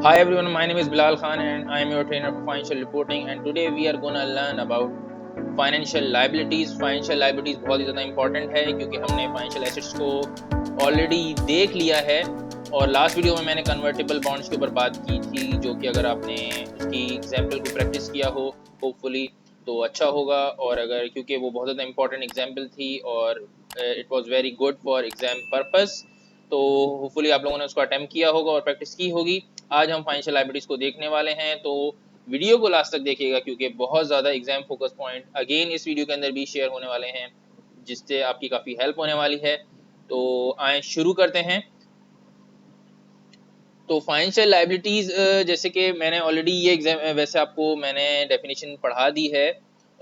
Hi everyone, my name is Bilal Khan and I am your trainer for financial reporting and today we are gonna learn about financial liabilities. Financial liabilities बहुत ही ज़्यादा important है क्योंकि हमने financial assets को already देख लिया है और लास्ट वीडियो में मैंने कन्वर्टेबल बॉन्ड्स के ऊपर बात की थी जो कि अगर आपने उसकी एग्जाम्पल को प्रैक्टिस किया हो होपफुली तो अच्छा होगा और अगर क्योंकि वो बहुत ज़्यादा इंपॉर्टेंट एग्जाम्पल थी और it was very good for exam purpose, तो होपफुली आप लोगों ने उसको अटेम्प्ट किया होगा और प्रैक्टिस की होगी। आज हम फाइनेंशियल लायबिलिटीज को देखने वाले हैं, तो वीडियो को लास्ट तक देखिएगा क्योंकि बहुत ज़्यादा एग्जाम फोकस पॉइंट अगेन इस वीडियो के अंदर भी शेयर होने वाले हैं जिससे आपकी काफ़ी हेल्प होने वाली है। तो आए शुरू करते हैं। तो फाइनेंशियल लायबिलिटीज जैसे कि मैंने ऑलरेडी ये एग्जाम वैसे आपको मैंने डेफिनेशन पढ़ा दी है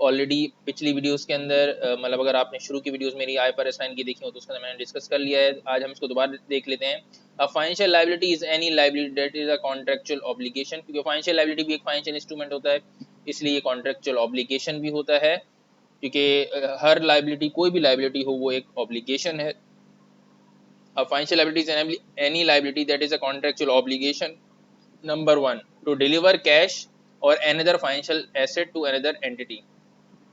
ऑलरेडी पिछली वीडियोस के अंदर, मतलब अगर आपने शुरू की वीडियोस मेरी IFRS 9 की देखी हो तो उसके अंदर मैंने डिस्कस कर लिया है। आज हम इसको दोबारा देख लेते हैं। A financial liability is any liability that is a contractual obligation, क्योंकि फाइनेंशियल लायबिलिटी भी एक फाइनेंशियल इंस्ट्रूमेंट होता है इसलिए कॉन्ट्रेक्चुअल ऑब्लिगेशन भी होता है क्योंकि हर लायबिलिटी कोई भी लायबिलिटी हो वो एक ऑब्लिगेशन है। A financial liability is any liability that is a contractual obligation. Number one, to deliver cash or another financial asset to another entity.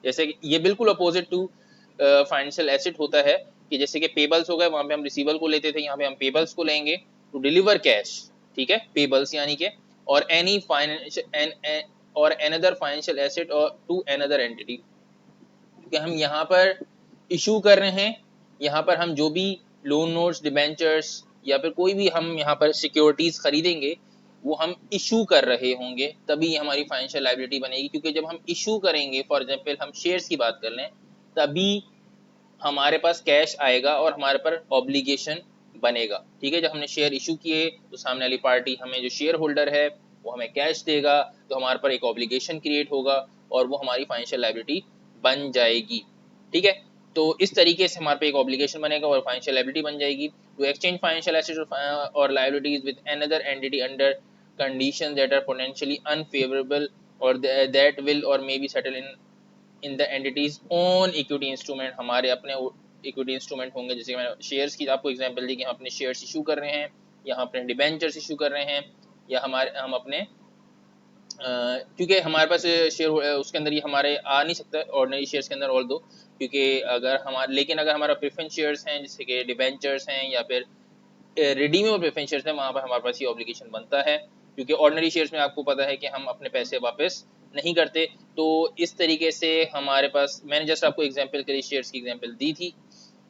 जैसे कि ये बिल्कुल अपोजिट टू फाइनेंशियल एसेट होता है कि जैसे कि पेबल्स हो गए, वहाँ पे हम रिसीवल को लेते थे, यहाँ पे हम पेबल्स को लेंगे टू डिलीवर कैश। ठीक है, पेबल्स यानी कि और एनी फाइनेंशियल और अनदर फाइनेंशियल एसेट और टू अनदर एंटिटी, क्योंकि हम यहाँ पर इशू कर रहे हैं, यहाँ पर हम जो भी लोन नोट्स डिबेंचर्स या फिर कोई भी हम यहाँ पर सिक्योरिटीज खरीदेंगे वो हम इशू कर रहे होंगे तभी हमारी फाइनेंशियल लायबिलिटी बनेगी। क्योंकि जब हम इशू करेंगे, फॉर एग्जांपल हम शेयर्स की बात कर लें, तभी हमारे पास कैश आएगा और हमारे पर ऑब्लिगेशन बनेगा। ठीक है, जब हमने शेयर इशू किए तो सामने वाली पार्टी हमें जो शेयर होल्डर है वो हमें कैश देगा, तो हमारे पर एक ऑब्लिगेशन क्रिएट होगा और वो हमारी फाइनेंशियल लायबिलिटी बन जाएगी। ठीक है, तो इस तरीके से हमारे पे एक ऑब्लिगेशन बनेगा और फाइनेंशियल लायबिलिटी बन जाएगी। टू एक्सचेंज फाइनेंशियल एसेट्स और liabilities with another entity under conditions that are potentially unfavourable और दैट विल और may be settle in the entity's own equity instrument, हमारे अपने इक्विटी इंस्ट्रूमेंट होंगे। जैसे मैंने शेयर्स की आपको एग्जांपल दी कि हम अपने शेयर्स इशू कर रहे हैं, या हम अपने डिबेंचर्स इशू कर रहे हैं, या हम अपने क्योंकि हमारे पास शेयर उसके अंदर ये हमारे आ नहीं सकता ऑर्डिनरी शेयर्स के अंदर ऑल दो, क्योंकि अगर हमारे लेकिन अगर हमारा प्रेफरेंस शेयर्स हैं जैसे कि डिबेंचर्स हैं या फिर रिडीमेबल प्रेफरेंस शेयर्स हैं, वहाँ पर हमारे पास ये ऑब्लिगेशन बनता है। क्योंकि ऑर्डिनरी शेयर्स में आपको पता है कि हम अपने पैसे वापस नहीं करते। तो इस तरीके से हमारे पास मैंने जस्ट आपको एग्जाम्पल के लिए शेयर्स की एग्जाम्पल दी थी।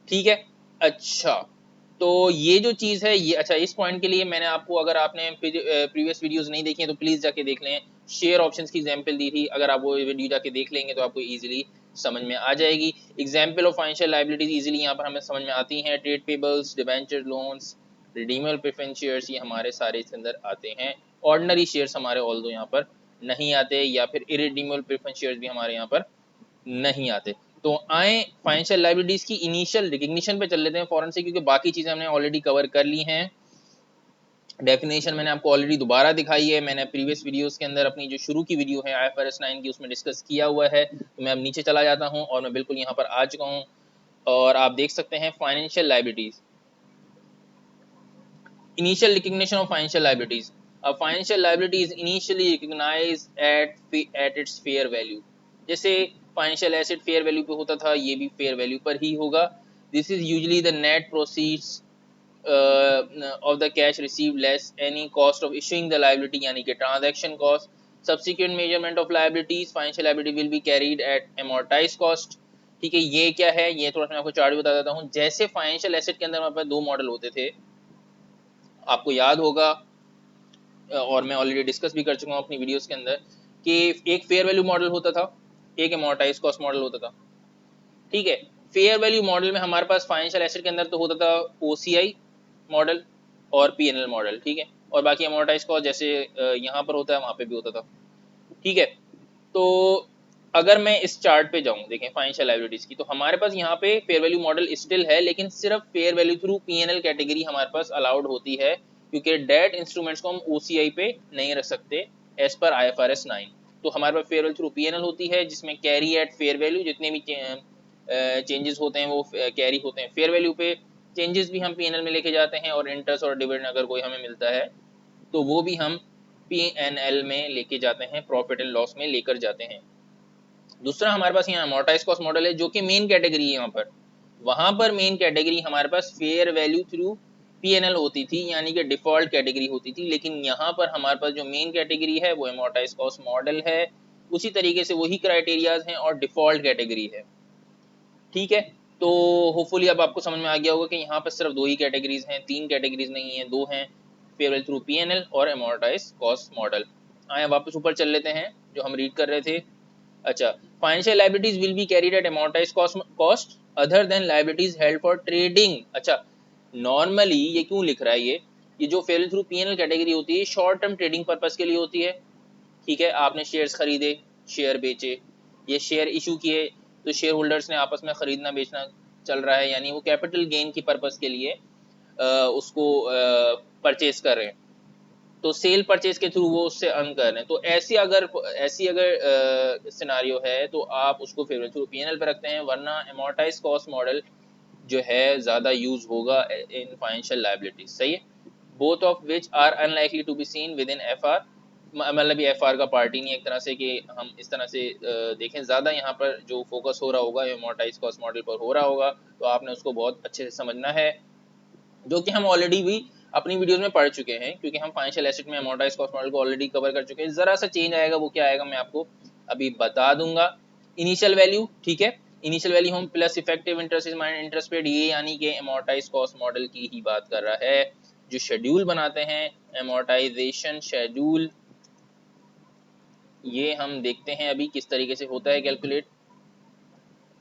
ठीक है, अच्छा, तो ये जो चीज़ है ये, अच्छा, इस पॉइंट के लिए मैंने आपको, अगर आपने प्रीवियस वीडियोस नहीं देखी हैं तो प्लीज़ जाके देख लें। शेयर ऑप्शंस की एग्जांपल दी थी, अगर आप वो वीडियो जाके देख लेंगे तो आपको इजीली समझ में आ जाएगी। Example of financial liabilities easily यहाँ पर हमें समझ में आती हैं। Trade payables, debenture, loans, redeemable preference shares, ये हमारे सारे इसके अंदर आते हैं। ऑर्डिनरी शेयर्स हमारे ऑल्दो यहाँ पर नहीं आते, या फिर इरिडीमेबल प्रेफरेंस शेयर्स भी हमारे यहाँ पर नहीं आते। तो आए फाइनेंशियल लायबिलिटीज की इनिशियल रिकग्निशन पे चल लेते हैं फौरन से, क्योंकि बाकी चीज़ें हमने ऑलरेडी कवर कर ली हैं। डेफिनेशन मैंने आपको ऑलरेडी दोबारा दिखाई है, मैंने प्रीवियस वीडियोस के अंदर अपनी जो शुरू की वीडियो है IFRS 9 की उसमें डिस्कस किया हुआ है। तो मैं अब नीचे चला जाता हूं और मैं बिल्कुल यहाँ पर आ चुका हूं और आप देख सकते हैं financial liabilities, initial recognition of financial liabilities. अब financial liability is initially recognised at its fair value. जैसे फाइनेंशियल एसेट फेयर वैल्यू पे होता था, ये भी फेयर वैल्यू पर ही होगा। This is usually the net proceeds of the cash received less any cost of issuing the liability, यानी कि transaction cost. Subsequent measurement of liabilities, financial liability will be carried at amortized cost. ठीक है, ये क्या है, ये थोड़ा सा मैं आपको चार्ट बता देता हूँ। जैसे फाइनेंशियल एसेट के अंदर हमारे पास दो मॉडल होते थे, आपको याद होगा और मैं ऑलरेडी डिस्कस भी कर चुका हूँ अपनी वीडियोस के अंदर कि एक फेयर वैल्यू मॉडल होता था, एक amortized कॉस्ट मॉडल होता था। ठीक है, फेयर वैल्यू मॉडल में हमारे पास फाइनेंशियल एसेट के अंदर तो होता था OCI मॉडल और PNL मॉडल। ठीक है, और बाकी अमोर्टाइज कॉस्ट जैसे यहाँ पर होता है वहाँ पे भी होता था। ठीक है, तो अगर मैं इस चार्ट पे जाऊँ, देखें फाइनेंशियल लायबिलिटीज की, तो हमारे पास यहाँ पे फेयर वैल्यू मॉडल स्टिल है, लेकिन सिर्फ fair value through PNL category हमारे पास अलाउड होती है, क्योंकि डेट इंस्ट्रूमेंट्स को हम OCI पे नहीं रख सकते एज पर IFRS 9। तो हमारे पास फेयर वैल्यू थ्रू PNL होती है जिसमें कैरी एट फेयर वैल्यू, जितने भी चेंजेस होते हैं वो कैरी होते हैं फेयर वैल्यू पे। चेंजेस भी हम PNL में लेके जाते हैं और इंटरेस्ट और डिविडेंड अगर कोई हमें मिलता है तो वो भी हम P&L में लेके जाते हैं, प्रॉफिट एंड लॉस में लेकर जाते हैं। दूसरा हमारे पास यहाँ अमोर्टाइज कॉस्ट मॉडल है जो कि मेन कैटेगरी है। यहाँ पर वहां पर मेन कैटेगरी हमारे पास फेयर वैल्यू थ्रू P&L होती थी, यानी कि डिफॉल्ट कैटेगरी होती थी, लेकिन यहाँ पर हमारे पास जो मेन कैटेगरी है वो अमोर्टाइज कॉस्ट मॉडल है। उसी तरीके से वही क्राइटेरियाज हैं और डिफॉल्ट कैटेगरी है। ठीक है, तो होपफुली अब आपको समझ में आ गया होगा कि यहाँ पर सिर्फ दो ही कैटेगरीज हैं, तीन कैटेगरीज नहीं है, दो हैं, फेयर वैल्यू थ्रू P&L और अमोर्टाइज कॉस्ट मॉडल। आए वापस ऊपर चल लेते हैं जो हम रीड कर रहे थे। अच्छा, financial liabilities will be carried at amortise cost other than liabilities held for trading. अच्छा, नॉर्मली ये क्यों लिख रहा है, ये जो फेयर थ्रू P&L कैटेगरी होती है शॉर्ट टर्म ट्रेडिंग पर्पस के लिए होती है। ठीक है, आपने शेयर्स खरीदे, शेयर बेचे, ये शेयर इशू किए, तो शेयर होल्डर्स ने आपस में खरीदना बेचना चल रहा है, यानी वो कैपिटल गेन की पर्पस के लिए उसको परचेज कर रहे हैं, तो सेल परचेज के थ्रू वो उससे अर्न कर रहे हैं। तो ऐसी अगर सिनारियो है तो आप उसको फेयर थ्रू P&L पे रखते हैं, वरना अमोर्टाइज कॉस्ट मॉडल जो है ज्यादा यूज होगा इन फाइनेंशियल लायबिलिटीज। सही है, both of which are unlikely to be seen with in FR। मतलब ये FR का पार्टी नहीं है एक तरह से कि हम इस तरह से देखें, ज्यादा यहाँ पर जो फोकस हो रहा होगा अमोर्टाइज कॉस्ट मॉडल पर हो रहा होगा, तो आपने उसको बहुत अच्छे से समझना है, जो कि हम ऑलरेडी भी अपनी वीडियोस में पढ़ चुके हैं, क्योंकि हम फाइनेंशियल एसेट में अमोर्टाइज कॉस्ट मॉडल को ऑलरेडी कवर कर चुके हैं। जरा सा चेंज आएगा, वो क्या आएगा मैं आपको अभी बता दूंगा। इनिशियल वैल्यू, ठीक है, इनिशियल वैल्यू हम plus effective interest is minus interest paid, ये यानी कि अमोर्टाइज कॉस्ट मॉडल की ही बात कर रहा है। जो शेड्यूल बनाते हैं अमोर्टाइजेशन शेड्यूल, ये हम देखते हैं अभी किस तरीके से होता है कैलकुलेट।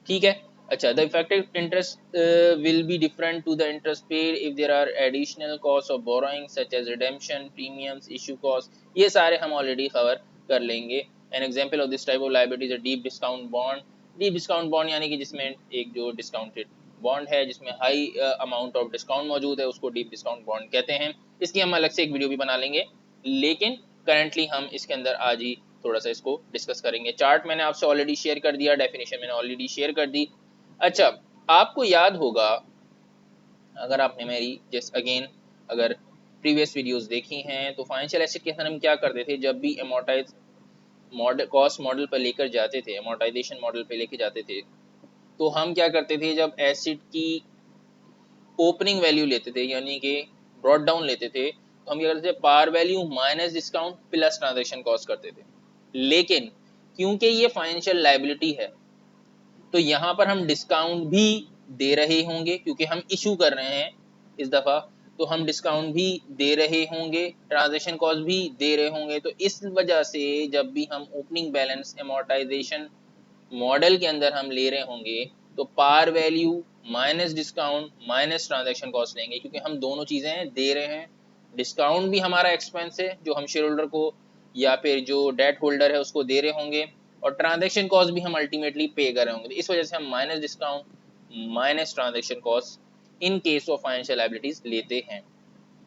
ठीक है, अच्छा, the effective interest will be different to the interest paid if there are additional cost of borrowing such as redemption premiums issue cost, ये सारे हम ऑलरेडी कवर कर लेंगे। An example of this type of liabilities a deep discount bond. Deep discount bond यानी कि जिसमें एक जो डिस्काउंटेड बॉन्ड है, जिसमें हाई अमाउंट ऑफ डिस्काउंट मौजूद है, उसको डीप डिस्काउंट बॉन्ड कहते हैं। इसकी हम अलग से एक वीडियो भी बना लेंगे, लेकिन करंटली हम इसके अंदर आज ही थोड़ा सा इसको डिस्कस करेंगे। चार्ट मैंने आपसे ऑलरेडी शेयर कर दिया, डेफिनेशन मैंने ऑलरेडी शेयर कर दी। अच्छा, आपको याद होगा अगर आपने मेरी जस्ट अगेन अगर प्रीवियस वीडियोस देखी हैं, तो फाइनेंशियल एसेट के अंदर हम क्या करते थे, जब भी अमोर्टाइज मॉडल कॉस्ट मॉडल पर लेकर जाते थे, अमोर्टाइजेशन मॉडल पे लेके जाते थे, तो हम क्या करते थे, जब एसेट की ओपनिंग वैल्यू लेते थे यानी कि ब्रॉट डाउन लेते थे, तो हम क्या करते थे, par value minus discount plus transaction cost करते थे। लेकिन क्योंकि ये फाइनेंशियल लायबिलिटी है, तो यहाँ पर हम डिस्काउंट भी दे रहे होंगे, क्योंकि हम इशू कर रहे हैं इस दफा, तो हम डिस्काउंट भी दे रहे होंगे, ट्रांजैक्शन कॉस्ट भी दे रहे होंगे। तो इस वजह से जब भी हम ओपनिंग बैलेंस अमोर्टाइजेशन मॉडल के अंदर हम ले रहे होंगे, तो par value minus discount minus transaction cost लेंगे, क्योंकि हम दोनों चीजें दे रहे हैं। डिस्काउंट भी हमारा एक्सपेंस है जो हम शेयर होल्डर को या फिर जो डेट होल्डर है उसको दे रहे होंगे, और ट्रांजैक्शन कॉस्ट भी हम अल्टीमेटली पे कर रहे होंगे। तो इस वजह से हम minus discount minus transaction cost in case of financial liabilities लेते हैं।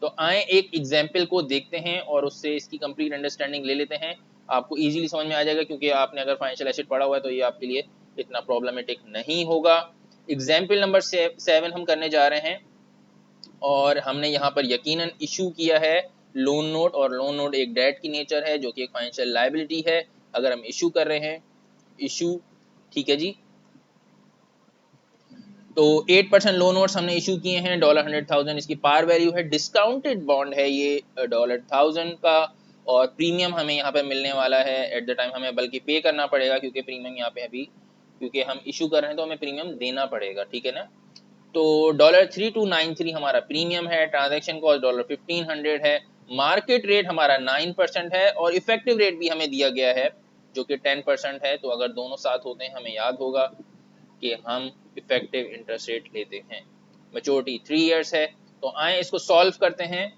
तो आए एक एग्जाम्पल को देखते हैं और उससे इसकी कंप्लीट अंडरस्टैंडिंग ले लेते हैं, आपको इजीली समझ में आ जाएगा, क्योंकि आपने अगर फाइनेंशियल एसेट पढ़ा हुआ है तो ये आपके लिए इतना प्रॉब्लमेटिक नहीं होगा। एग्जाम्पल नंबर 7 हम करने जा रहे हैं, और हमने यहाँ पर यकीनन इशू किया है लोन नोट, और लोन नोट एक डेट की नेचर है जो कि एक फाइनेंशियल लायबिलिटी है। अगर हम इशू कर रहे हैं इशू, ठीक है जी, तो 8% लोन नोट्स हमने इशू किए हैं, $100,000 इसकी पार वैल्यू है। डिस्काउंटेड बॉन्ड है ये $1,000 का, और प्रीमियम हमें यहाँ पे मिलने वाला है एट द टाइम, हमें बल्कि पे करना पड़ेगा, क्योंकि प्रीमियम यहाँ पे अभी क्योंकि हम इशू कर रहे हैं तो हमें प्रीमियम देना पड़ेगा, ठीक है ना। तो $3293 हमारा प्रीमियम है, ट्रांजेक्शन कॉस्ट $1,500 है, मार्केट रेट हमारा 9% है, और इफेक्टिव रेट भी हमें दिया गया है जो कि 10% है। तो अगर दोनों साथ होते हैं, हमें याद होगा कि हम इफेक्टिव इंटरेस्ट रेट लेते हैं। मैच्योरिटी 3 इयर्स है। तो आए इसको सॉल्व करते हैं।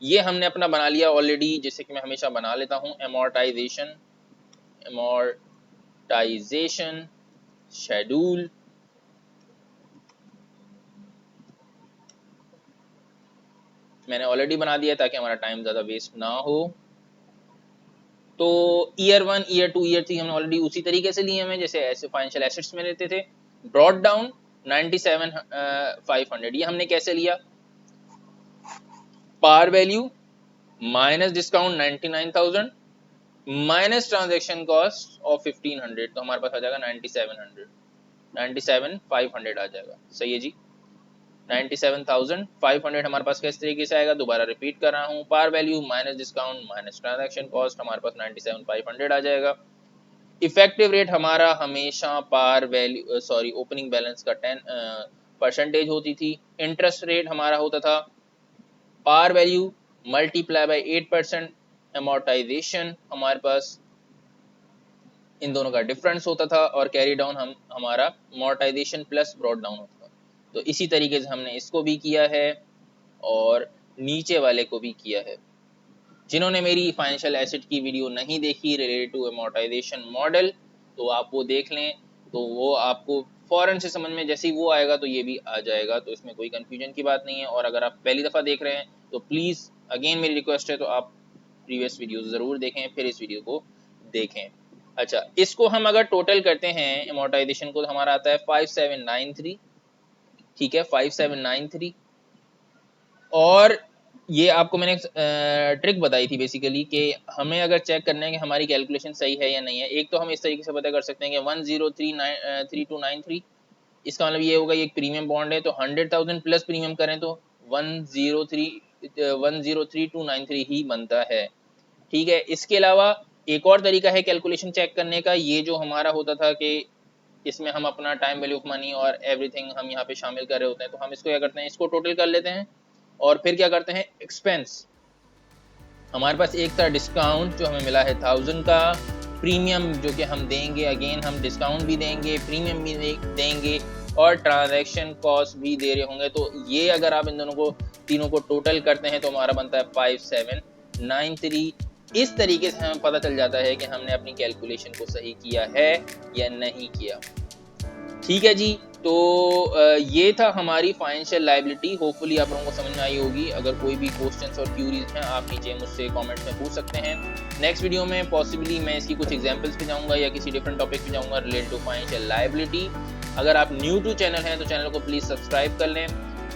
ये हमने अपना बना लिया ऑलरेडी, जैसे कि मैं हमेशा बना लेता हूँ, अमोर्टाइजेशन शेड्यूल। मैंने ऑलरेडी बना दिया ताकि हमारा टाइम ज़्यादा वेस्ट ना हो। तो ईयर 1 ईयर 2 ईयर 3 हमने ऑलरेडी उसी तरीके से लिए हैं, जैसे ऐसे फाइनेंशियल एसेट्स में लेते थे। ब्रॉट डाउन 97,500, ये हमने कैसे लिया, par value minus discount 99,000 minus transaction cost of 1500, तो हमारे पास आ जाएगा 9700, 97,500 आ जाएगा। सही है जी, 97,500 हमारे पास किस तरीके से आएगा, दोबारा रिपीट कर रहा हूँ, par value minus discount minus transaction cost, हमारे पास 97,500 आ जाएगा। इफेक्टिव रेट हमारा हमेशा par value sorry opening balance का 10% होती थी। इंटरेस्ट रेट हमारा होता था par value multiply by 8%। Amortisation हमारे पास इन दोनों का डिफरेंस होता था, और कैरी डाउन हमारा अमोर्टाइजेशन प्लस ब्रॉट डाउन होता था। तो इसी तरीके से हमने इसको भी किया है और नीचे वाले को भी किया है। जिन्होंने मेरी फाइनेंशियल एसेट की वीडियो नहीं देखी रिलेटेड टू अमोर्टाइजेशन मॉडल, तो आप वो देख लें, तो वो आपको फौरन से समझ में जैसे ही वो आएगा तो ये भी आ जाएगा, तो इसमें कोई कंफ्यूजन की बात नहीं है। और अगर आप पहली दफ़ा देख रहे हैं तो प्लीज़ अगेन मेरी रिक्वेस्ट है, तो आप प्रीवियस वीडियो ज़रूर देखें, फिर इस वीडियो को देखें। अच्छा, इसको हम अगर टोटल करते हैं अमोर्टाइजेशन को, तो हमारा आता है 5793, ठीक है 5793। और ये आपको मैंने ट्रिक बताई थी बेसिकली कि हमें अगर चेक करना है कि हमारी कैलकुलेशन सही है या नहीं है, एक तो हम इस तरीके से पता कर सकते हैं कि 103293, इसका मतलब ये होगा ये एक प्रीमियम बॉन्ड है, तो 100,000 प्लस प्रीमियम करें तो 103293 ही बनता है, ठीक है। इसके अलावा एक और तरीका है कैलकुलेशन चेक करने का, ये जो हमारा होता था कि इसमें हम अपना टाइम वैल्यू ऑफ मनी और एवरीथिंग हम यहाँ पे शामिल कर रहे होते हैं, तो हम इसको क्या करते हैं, इसको टोटल कर लेते हैं और फिर क्या करते हैं, एक्सपेंस हमारे पास एक था डिस्काउंट जो हमें मिला है 1000 का, प्रीमियम जो कि हम देंगे, अगेन हम डिस्काउंट भी देंगे, प्रीमियम भी देंगे और ट्रांजैक्शन कॉस्ट भी दे रहे होंगे। तो ये अगर आप इन दोनों को तीनों को टोटल करते हैं तो हमारा बनता है 5793। इस तरीके से हमें पता चल जाता है कि हमने अपनी कैलकुलेशन को सही किया है या नहीं किया, ठीक है जी। तो ये था हमारी फाइनेंशियल लायबिलिटी। होपफुली आप लोगों को समझ में आई होगी। अगर कोई भी क्वेश्चंस और क्यूरीज हैं आप नीचे मुझसे कमेंट्स में पूछ सकते हैं। नेक्स्ट वीडियो में पॉसिबली मैं इसकी कुछ एग्जांपल्स पे जाऊंगा या किसी डिफरेंट टॉपिक पे जाऊंगा रिलेटेड टू फाइनेंशियल लायबिलिटी। अगर आप न्यू टू चैनल हैं तो चैनल को प्लीज़ सब्सक्राइब कर लें,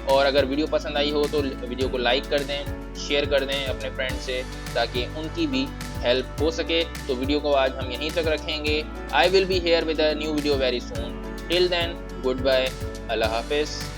और अगर वीडियो पसंद आई हो तो वीडियो को लाइक कर दें, शेयर कर दें अपने फ्रेंड से, ताकि उनकी भी हेल्प हो सके। तो वीडियो को आज हम यहीं तक रखेंगे। I will be here with a new video very soon. Till then, goodbye, Allah Hafiz.